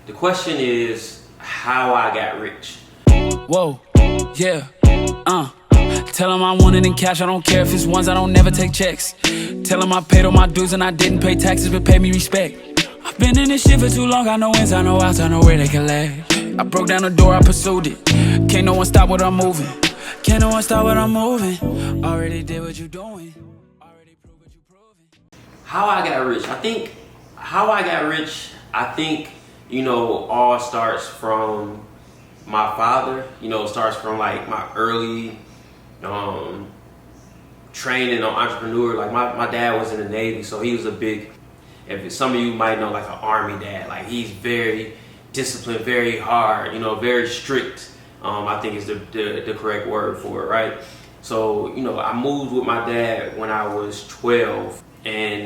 The question is how I got rich. Whoa, yeah, Tell them I want it in cash, I don't care if it's ones, I don't never take checks. Tell them I paid all my dues and I didn't pay taxes, but pay me respect. I've been in this shit for too long, I know ins, I know outs, I know where they collect. I broke down the door, I pursued it. Can't no one stop what I'm moving. Can't no one stop what I'm moving. Already did what you doing. Already proved what you proving. How I got rich. I think, all starts from my father. Starts from like my early training on entrepreneur. Like my dad was in the Navy, so he was a big, if some of you might know, like an Army dad. Like he's very disciplined, very hard, very strict. I think is the correct word for it, right? So, I moved with my dad when I was 12, and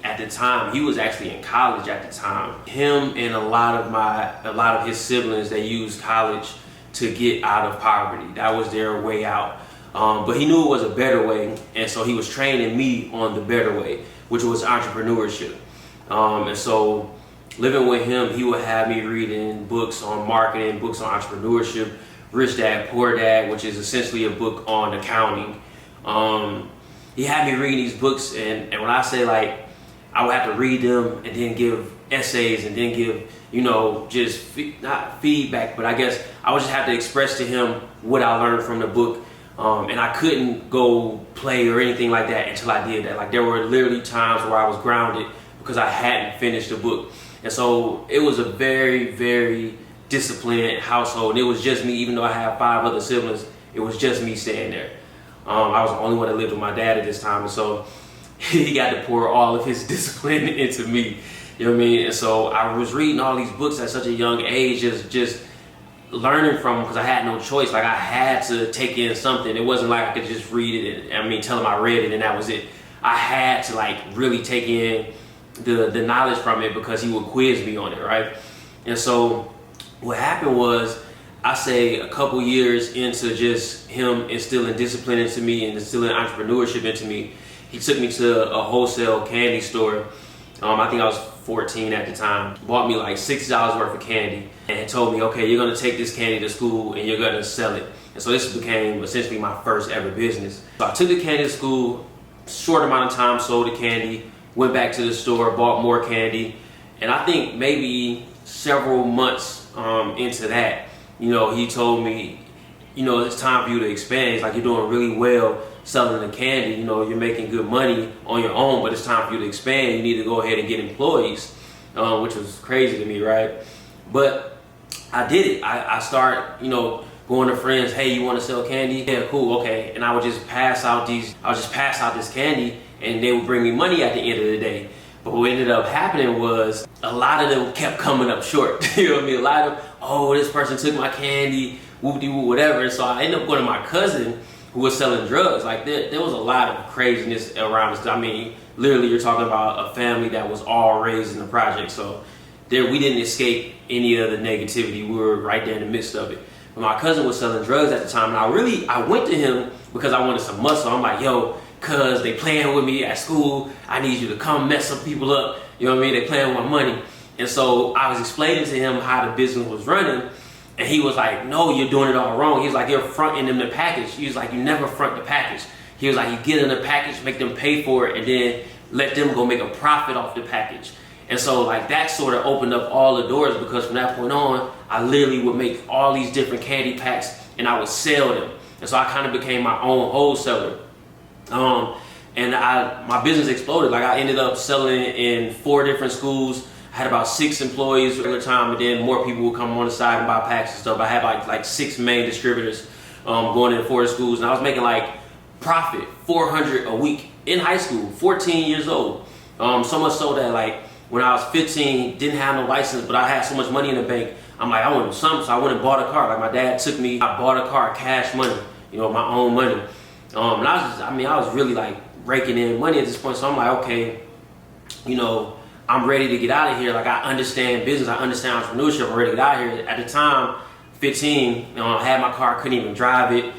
at the time, he was actually in college at the time. Him and a lot of his siblings, they used college to get out of poverty. That was their way out. But he knew it was a better way, and so he was training me on the better way, which was entrepreneurship. And so living with him, he would have me reading books on marketing, books on entrepreneurship, Rich Dad, Poor Dad, which is essentially a book on accounting. He had me reading these books, and when I say like, I would have to read them and then give essays and then give, not feedback, but I guess I would just have to express to him what I learned from the book. And I couldn't go play or anything like that until I did that. Like there were literally times where I was grounded because I hadn't finished the book. And so it was a very, very disciplined household. And it was just me, even though I had 5 other siblings, it was just me staying there. I was the only one that lived with my dad at this time. And so he got to pour all of his discipline into me. You know what I mean? And so I was reading all these books at such a young age, just learning from them because I had no choice. Like I had to take in something. It wasn't like I could just read it and tell him I read it and that was it. I had to like really take in the knowledge from it because he would quiz me on it, right? And so what happened was, I say a couple years into just him instilling discipline into me and instilling entrepreneurship into me, he took me to a wholesale candy store. I think I was 14 at the time. Bought me like $60 worth of candy and told me, okay, you're gonna take this candy to school and you're gonna sell it. And so this became essentially my first ever business. So I took the candy to school, short amount of time, sold the candy, went back to the store, bought more candy. And I think maybe several months into that, he told me, it's time for you to expand. It's like you're doing really well selling the candy. You're making good money on your own, but it's time for you to expand. You need to go ahead and get employees, which was crazy to me, right? But I did it. I start, going to friends. Hey, you want to sell candy? Yeah, cool, okay. And I would just pass out this candy, and they would bring me money at the end of the day. But what ended up happening was a lot of them kept coming up short. You know what I mean? A lot of them, oh, this person took my candy, whoop-de-whoop, whatever. And so I ended up going to my cousin who was selling drugs. Like there was a lot of craziness around us. Literally you're talking about a family that was all raised in the project. So we didn't escape any of the negativity. We were right there in the midst of it. But my cousin was selling drugs at the time. And I went to him because I wanted some muscle. I'm like, yo, cuz they playing with me at school. I need you to come mess some people up. You know what I mean? They playing with my money. And so I was explaining to him how the business was running. And he was like, no, you're doing it all wrong. He was like, you're fronting them the package. He was like, you never front the package. He was like, you get in the package, make them pay for it, and then let them go make a profit off the package. And so like that sort of opened up all the doors because from that point on, I literally would make all these different candy packs and I would sell them. And so I kind of became my own wholesaler. And my business exploded. Like I ended up selling in 4 different schools. I had about 6 employees at the time, and then more people would come on the side and buy packs and stuff. I had like 6 main distributors going in 4 schools, and I was making like profit $400 a week in high school, 14 years old. So much so that like when I was 15, didn't have no license, but I had so much money in the bank. I'm like, I want to do something, so I went and bought a car. Like my dad took me, I bought a car, cash money, my own money. And I was really like raking in money at this point. So I'm like, okay, I'm ready to get out of here. Like I understand business, I understand entrepreneurship. I'm ready to get out of here. At the time, 15, I had my car, couldn't even drive it.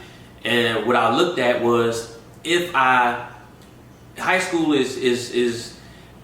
And what I looked at was, high school is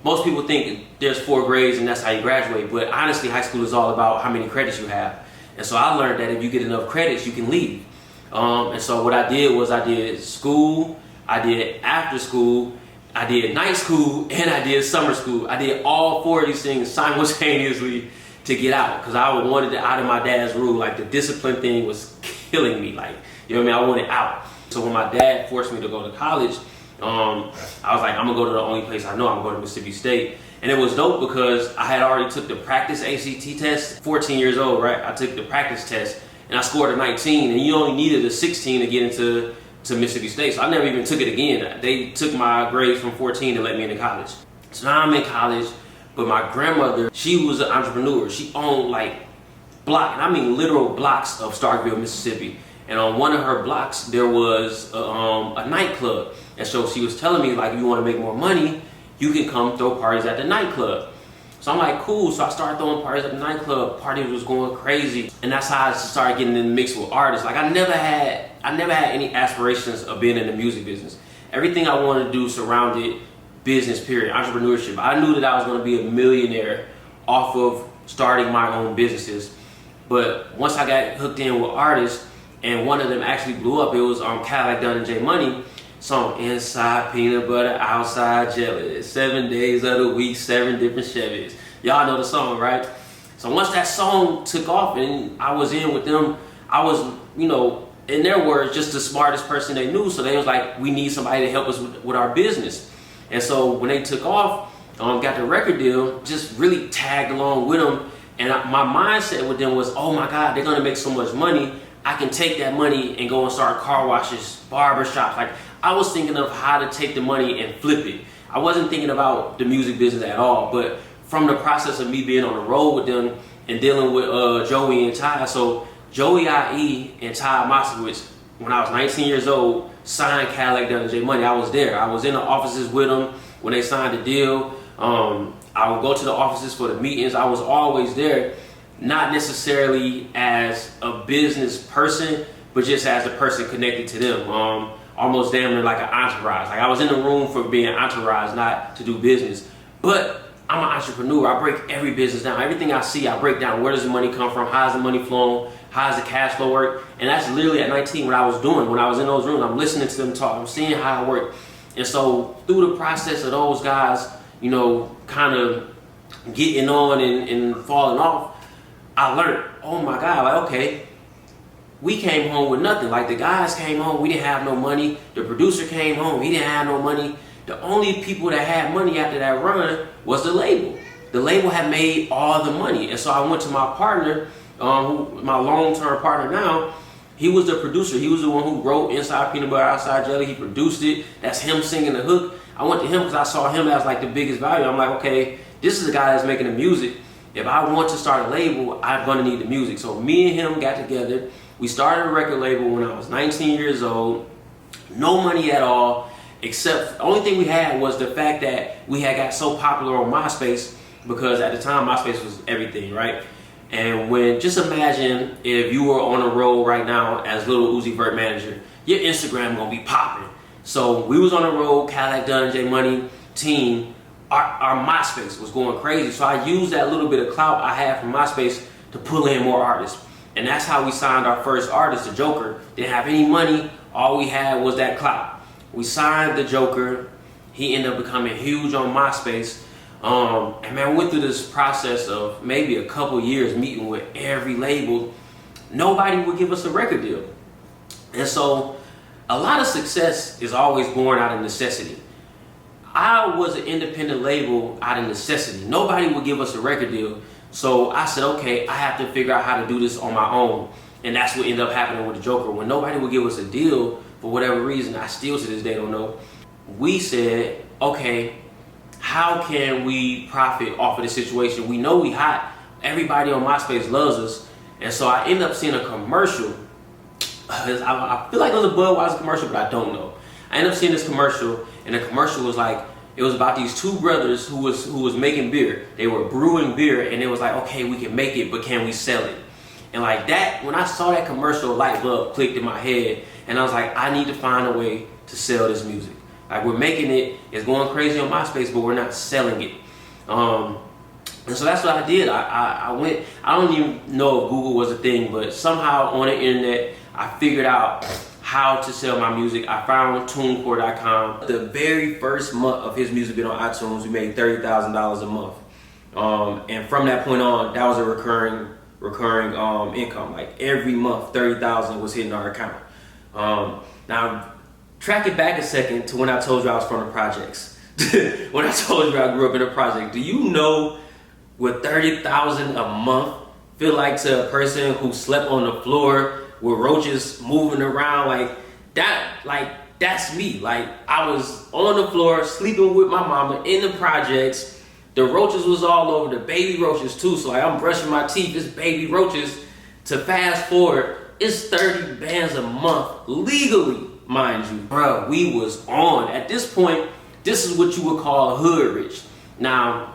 most people think there's 4 grades and that's how you graduate, but honestly, high school is all about how many credits you have. And so I learned that if you get enough credits, you can leave. And so what I did was I did school, I did after school, I did night school, and I did summer school. I did all 4 of these things simultaneously to get out, because I wanted it out of my dad's rule. Like, the discipline thing was killing me. Like, you know what I mean? I wanted out. So when my dad forced me to go to college, I was like, I'm gonna go to the only place I know. I'm going to Mississippi State. And it was dope because I had already took the practice ACT test, 14 years old, right? I took the practice test and I scored a 19, and you only needed a 16 to get into Mississippi State. So I never even took it again. They took my grades from 14 to let me into college. So now I'm in college, but my grandmother, she was an entrepreneur. She owned like and I mean literal blocks of Starkville, Mississippi. And on one of her blocks, there was a nightclub. And so she was telling me, like, if you want to make more money, you can come throw parties at the nightclub. So I'm like, cool. So I started throwing parties at the nightclub. Parties was going crazy. And that's how I started getting in the mix with artists. Like, I never had any aspirations of being in the music business. Everything I wanted to do surrounded business, period, entrepreneurship. I knew that I was going to be a millionaire off of starting my own businesses. But once I got hooked in with artists, and one of them actually blew up, it was Cadillac Dunn and J Money song, inside peanut butter, outside jelly, 7 days of the week, 7 different Chevys. Y'all know the song, right? So once that song took off and I was in with them, I was, you know, in their words, just the smartest person they knew. So they was like, we need somebody to help us with our business. And so when they took off, got the record deal, just really tagged along with them. And my mindset with them was, oh my God, they're gonna make so much money. I can take that money and go and start car washes, barbershops. Like, I was thinking of how to take the money and flip it. I wasn't thinking about the music business at all, but from the process of me being on the road with them and dealing with Joey and Ty. So Joey IE and Ty Moskowitz, when I was 19 years old, signed Cadillac Dunn and J Money. I was there. I was in the offices with them when they signed the deal. I would go to the offices for the meetings. I was always there. Not necessarily as a business person, but just as a person connected to them. Almost damn near like an entourage. Like, I was in the room for being entourage, not to do business. But I'm an entrepreneur. I break every business down. Everything I see, I break down. Where does the money come from? How's the money flowing? How's the cash flow work? And that's literally at 19 what I was doing. When I was in those rooms, I'm listening to them talk. I'm seeing how it works. And so through the process of those guys, you know, kind of getting on and falling off, I learned, oh my God, like, okay, we came home with nothing. Like, the guys came home, we didn't have no money. The producer came home, he didn't have no money. The only people that had money after that run was the label. The label had made all the money. And so I went to my partner, my long-term partner now. He was the producer. He was the one who wrote Inside Peanut Butter, Outside Jelly. He produced it. That's him singing the hook. I went to him because I saw him as like the biggest value. I'm like, okay, this is the guy that's making the music. If I want to start a label, I'm gonna need the music. So me and him got together. We started a record label when I was 19 years old. No money at all, except the only thing we had was the fact that we had got so popular on MySpace, because at the time MySpace was everything, right? And just imagine if you were on a road right now as Lil Uzi Vert manager, your Instagram gonna be popping. So we was on the road, Cadillac Dunn, J Money team. Our MySpace was going crazy. So I used that little bit of clout I had from MySpace to pull in more artists. And that's how we signed our first artist, the Joker. Didn't have any money. All we had was that clout. We signed the Joker. He ended up becoming huge on MySpace. And man, we went through this process of maybe a couple years meeting with every label. Nobody would give us a record deal. And so a lot of success is always born out of necessity. I was an independent label out of necessity. Nobody would give us a record deal. So I said, okay, I have to figure out how to do this on my own. And that's what ended up happening with the Joker. When nobody would give us a deal, for whatever reason, I still to this day don't know, we said, okay, how can we profit off of the situation? We know we hot. Everybody on MySpace loves us. And so I ended up seeing a commercial. I feel like it was a Budweiser commercial, but I don't know. I ended up seeing this commercial, and the commercial was like, it was about these two brothers who was making beer. They were brewing beer, and it was like, okay, we can make it, but can we sell it? And like that, when I saw that commercial, a light bulb clicked in my head, and I was like, I need to find a way to sell this music. Like we're making it, it's going crazy on MySpace, but we're not selling it. And so that's what I did. I went, I don't even know if Google was a thing, but somehow on the internet, I figured out how to sell my music. I found TuneCore.com. The very first month of his music being on iTunes, we made $30,000 a month. And from that point on, that was a recurring income. Like every month, $30,000 was hitting our account. Now, track it back a second to when I told you I was from the projects. When I told you I grew up in a project. Do you know what $30,000 a month feel like to a person who slept on the floor with roaches moving around? That's me. Like, I was on the floor sleeping with my mama in the projects. The roaches was all over, the baby roaches too. So like, I'm brushing my teeth, it's baby roaches. To fast forward, it's 30 bands a month, legally, mind you. Bro, we was on. At this point, this is what you would call hood rich. Now,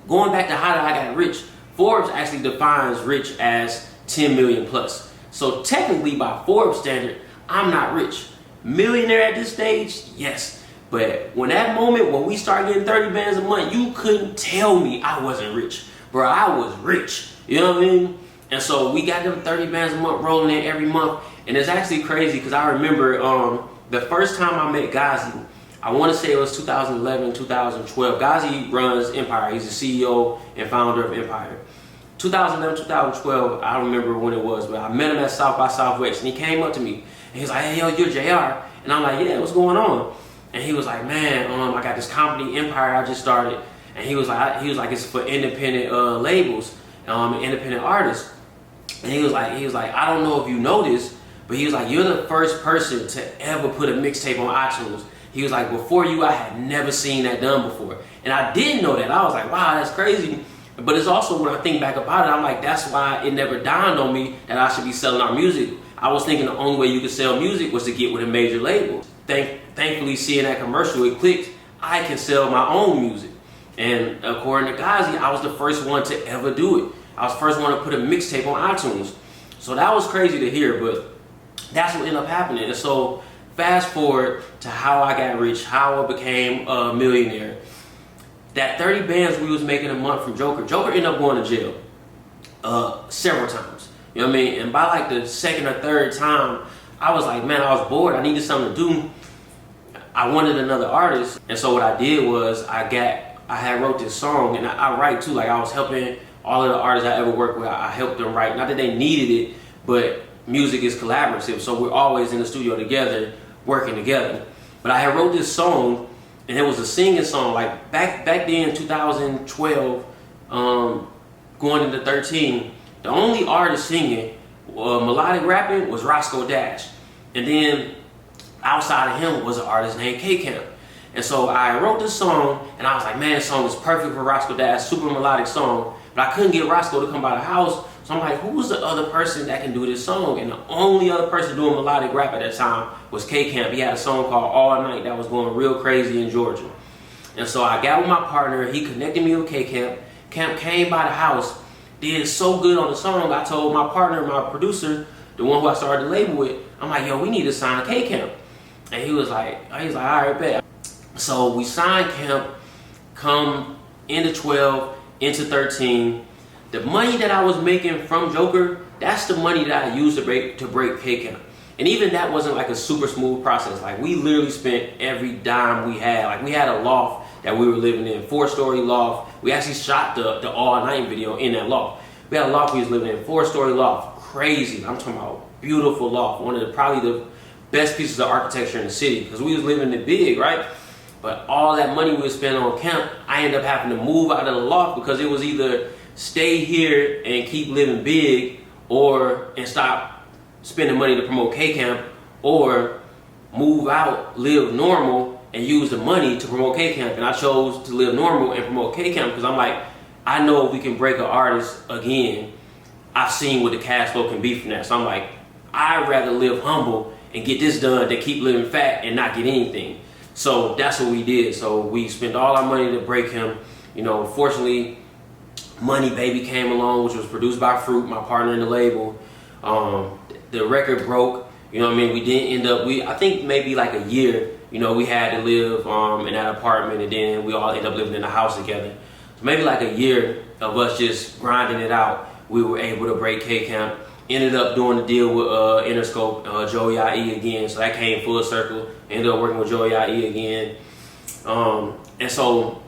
going back to how I got rich, Forbes actually defines rich as 10 million plus. So technically, by Forbes standard, I'm not rich. Millionaire at this stage, yes. But when that moment when we start getting 30 bands a month, you couldn't tell me I wasn't rich. Bro, I was rich. You know what I mean? And so we got them 30 bands a month rolling in every month. And it's actually crazy because I remember the first time I met Ghazi, I want to say it was 2011, 2012. Ghazi runs Empire. He's the CEO and founder of Empire. 2011, 2012, I don't remember when it was, but I met him at South by Southwest, and he came up to me, and he was like, "Hey, yo, you're JR." And I'm like, "Yeah, what's going on?" And he was like, "Man, I got this company, Empire, I just started." And he was like, "It's for independent labels, independent artists." And he was like, "I don't know if you know this, but he was like, you're the first person to ever put a mixtape on iTunes." He was like, "Before you, I had never seen that done before." And I didn't know that. I was like, wow, that's crazy. But it's also, when I think back about it, I'm like, that's why it never dawned on me that I should be selling our music. I was thinking the only way you could sell music was to get with a major label. Thankfully, seeing that commercial, it clicked. I can sell my own music. And according to Ghazi, I was the first one to ever do it. I was the first one to put a mixtape on iTunes. So that was crazy to hear, but that's what ended up happening. And so fast forward to how I got rich, how I became a millionaire. That 30 bands we was making a month from Joker ended up going to jail several times. You know what I mean? And by like the second or third time, I was like, man, I was bored. I needed something to do. I wanted another artist. And so what I did was I had wrote this song, and I write too. Like, I was helping all of the artists I ever worked with. I helped them write. Not that they needed it, but music is collaborative. So we're always in the studio together, working together. But I had wrote this song, and it was a singing song. Like back then, 2012, going into 13, the only artist singing melodic rapping was Roscoe Dash. And then outside of him was an artist named K-Camp. And so I wrote this song, and I was like, man, this song is perfect for Roscoe Dash, super melodic song. But I couldn't get Roscoe to come by the house. So I'm like, who's the other person that can do this song? And the only other person doing melodic rap at that time was K-Camp. He had a song called All Night that was going real crazy in Georgia. And so I got with my partner. He connected me with K-Camp. Camp came by the house, did so good on the song. I told my partner, my producer, the one who I started the label with, I'm like, yo, we need to sign K-Camp. And he was like, all right, bet. So we signed Camp, come into 12, into 13. The money that I was making from Joker, that's the money that I used to break K-Camp. And even that wasn't like a super smooth process. Like, we literally spent every dime we had. Like, we had a loft that we were living in, 4-story loft. We actually shot the All Night video in that loft. We had a loft we was living in, 4-story loft, crazy. I'm talking about beautiful loft, one of probably the best pieces of architecture in the city, because we was living it big, right? But all that money we was spending on Camp, I ended up having to move out of the loft, because it was either stay here and keep living big, and stop spending money to promote K-Camp, or move out, live normal, and use the money to promote K-Camp. And I chose to live normal and promote K-Camp because I'm like, I know if we can break an artist again, I've seen what the cash flow can be from that. So I'm like, I'd rather live humble and get this done than keep living fat and not get anything. So that's what we did. So we spent all our money to break him. You know, fortunately, Money Baby came along, which was produced by Fruit, my partner in the label. The record broke. You know what I mean? We didn't end up, I think maybe like a year you know, we had to live in that apartment, and then we all ended up living in a house together. So maybe like a year of us just grinding it out, we were able to break K-Camp. Ended up doing the deal with Interscope, Joey IE again, so that came full circle. Ended up working with Joey IE again. And so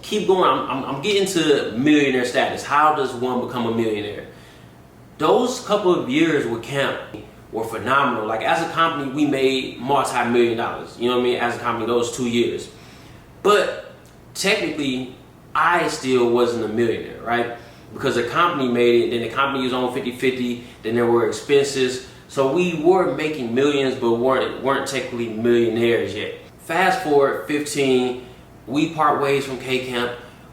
keep going. I'm getting to millionaire status. How does one become a millionaire? Those couple of years with Camp were phenomenal. Like, as a company, we made multi-million dollars. You know what I mean? As a company, those 2 years. But technically, I still wasn't a millionaire, right? Because the company made it, then the company was on 50-50, then there were expenses. So we were making millions, but weren't technically millionaires yet. Fast forward 15, we part ways from K-Camp.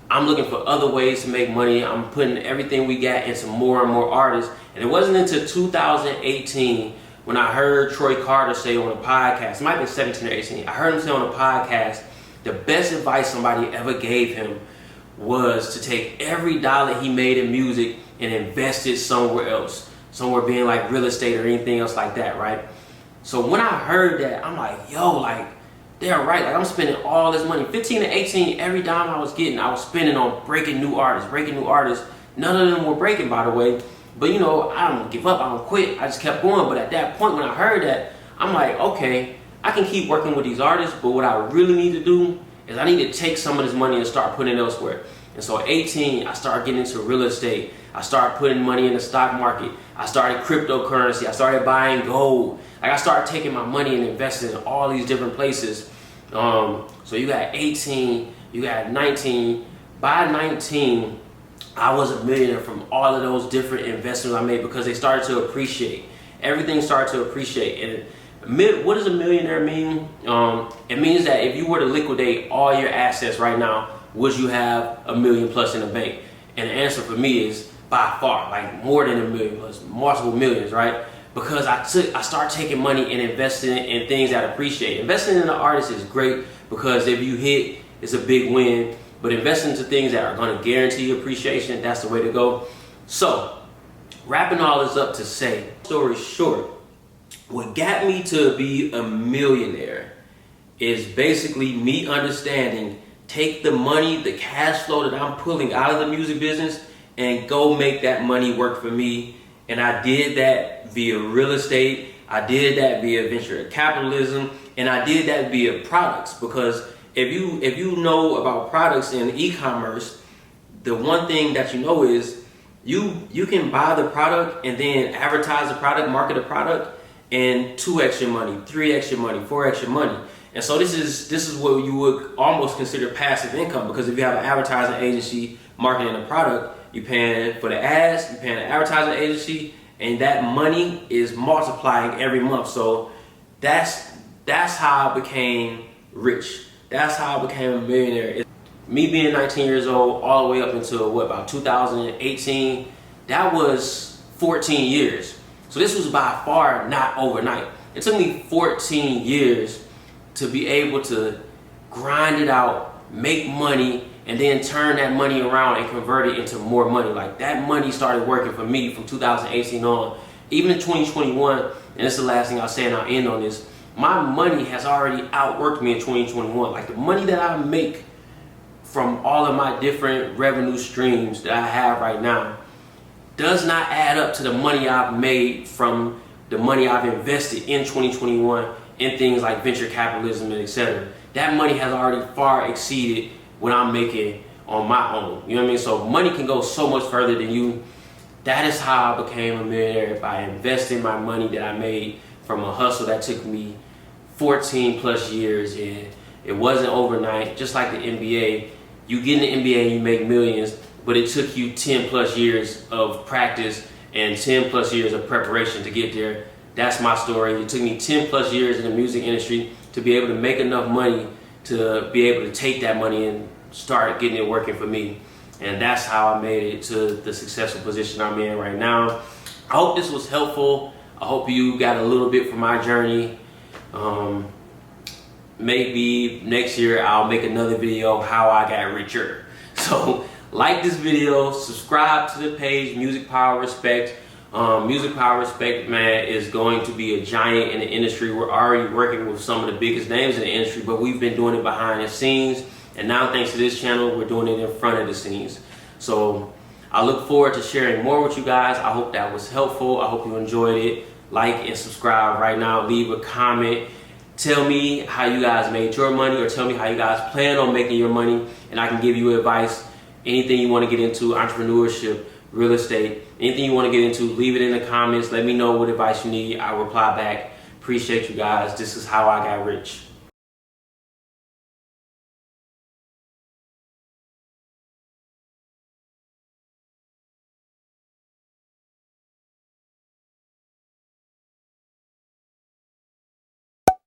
I'm looking for other ways to make money. I'm putting everything we got into more and more artists. And it wasn't until 2018 when I heard Troy Carter say on a podcast, it might have been 17 or 18, I heard him say on a podcast, the best advice somebody ever gave him was to take every dollar he made in music and invest it somewhere else. Somewhere being like real estate or anything else like that, right? So when I heard that, I'm like, yo, like, they're right. Like, I'm spending all this money. 15 to 18, every dime I was getting, I was spending on breaking new artists. None of them were breaking, by the way. But, you know, I don't give up. I don't quit. I just kept going. But at that point, when I heard that, I'm like, okay, I can keep working with these artists, but what I really need to do is I need to take some of this money and start putting it elsewhere. And so at 18, I started getting into real estate. I started putting money in the stock market. I started cryptocurrency. I started buying gold. Like, I started taking my money and investing in all these different places. So you got 18, you got 19. By 19, I was a millionaire from all of those different investments I made because they started to appreciate. Everything started to appreciate. And what does a millionaire mean? It means that if you were to liquidate all your assets right now, would you have $1 million plus in the bank? And the answer for me is by far, like more than $1 million plus, multiple millions, right? Because I started taking money and investing in things that appreciate. Investing in an artist is great because if you hit, it's a big win. But investing into things that are going to guarantee appreciation, that's the way to go. So, wrapping all this up to say, story short, what got me to be a millionaire is basically me understanding, take the money, the cash flow that I'm pulling out of the music business and go make that money work for me. And I did that via real estate, I did that via venture capitalism, and I did that via products. Because if you know about products in e-commerce, the one thing that you know is you can buy the product and then advertise the product, market the product, and 2x your money, 3x your money, 4x your money. And so this is what you would almost consider passive income, because if you have an advertising agency marketing a product, you're paying for the ads, you're paying the advertising agency, and that money is multiplying every month. So that's how I became rich. That's how I became a millionaire. Me being 19 years old all the way up until about 2018, that was 14 years. So this was by far not overnight. It took me 14 years to be able to grind it out, make money, and then turn that money around and convert it into more money. Like, that money started working for me from 2018 on. Even in 2021, and this is the last thing I'll say and I'll end on this, my money has already outworked me in 2021. Like, the money that I make from all of my different revenue streams that I have right now does not add up to the money I've made from the money I've invested in 2021 in things like venture capitalism and etc. That money has already far exceeded what I'm making on my own. You know what I mean? So money can go so much further than you. That is how I became a millionaire, by investing my money that I made from a hustle that took me 14 plus years, and it wasn't overnight. Just like the NBA, you get in the NBA and you make millions, but it took you 10 plus years of practice and 10 plus years of preparation to get there. That's my story. It took me 10 plus years in the music industry to be able to make enough money to be able to take that money and start getting it working for me. And that's how I made it to the successful position I'm in right now. I hope this was helpful. I hope you got a little bit from my journey. Maybe next year I'll make another video how I got richer. So like this video, subscribe to the page Music Power Respect. Music Power Respect, man, is going to be a giant in the industry. We're already working with some of the biggest names in the industry, but we've been doing it behind the scenes. And now, thanks to this channel, we're doing it in front of the scenes. So I look forward to sharing more with you guys. I hope that was helpful. I hope you enjoyed it. Like and subscribe right now. Leave a comment. Tell me how you guys made your money, or tell me how you guys plan on making your money, and I can give you advice. Anything you want to get into, entrepreneurship, real estate, anything you want to get into, leave it in the comments. Let me know what advice you need. I'll reply back. Appreciate you guys. This is how I got rich.